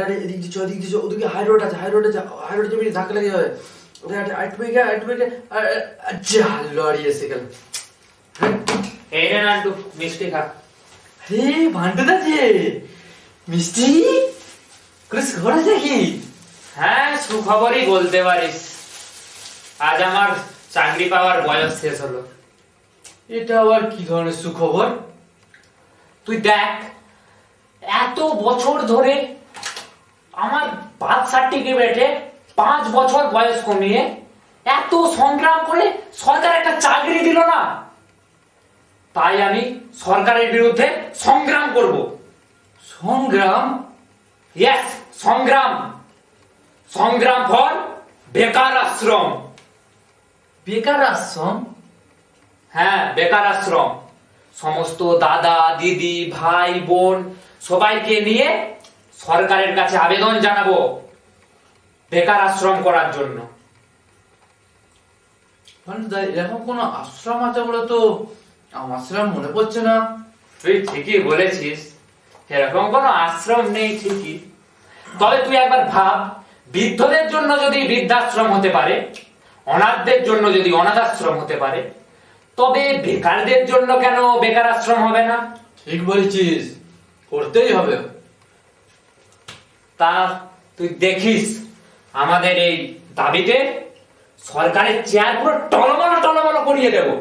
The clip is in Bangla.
আরে এদিক দিয়ে ওদিক দিয়ে ওদিকে হাই রোড আছে, হাই রোডে যাবি, ধাক্কা লেগে যাবে। যা লরি এসে গেল। এই রে নান্টু, মিষ্টি খা। আরে ভান্ডুদা যে মিষ্টি কোনো খবর আছে কি? হ্যাঁ, সুখবরই বলতে পারিস। আজ আমার চাকরি পাওয়ার বয়স শেষ হলো। এটা আবার কি ধরনের সুখবর? তুই দেখ, এত বছর ধরে আমার বার্থ সার্টিফিকেটে 5 বছর বয়স কমিয়ে এত সংগ্রাম করে সরকার একটা চাকরি দিল না। তাই আমি সরকারের বিরুদ্ধে সংগ্রাম করব। সংগ্রাম? ইয়েস, সংগ্রাম। সংগ্রাম ফর বেকার আশ্রম। বেকার আশ্রম? হ্যাঁ, বেকার আশ্রম। সমস্ত দাদা দিদি ভাই বোন সবাইকে নিয়ে সরকারের কাছে আবেদন জানাবো বেকার আশ্রম করার জন্য। ভান্ডুদা এরকম কোনো আশ্রম আছে বলে তো আমার সেরকম মনে পড়ছে না। তুই ঠিকই বলেছিস, এরকম কোনো আশ্রম নেই ঠিকই। তবে তুই একবার ভাব, বৃদ্ধদের জন্য যদি বৃদ্ধাশ্রম হতে পারে, অনাথদের জন্য যদি অনাথ আশ্রম হতে পারে, তবে বেকারদের জন্য কেন বেকার আশ্রম হবে না? ঠিক বলেছিস, করতেই হবে। তা তুই দেখিস, আমাদের এই দাবিতে সরকারের চেয়ার পুরো টলমল টলমল করিয়ে দেবো।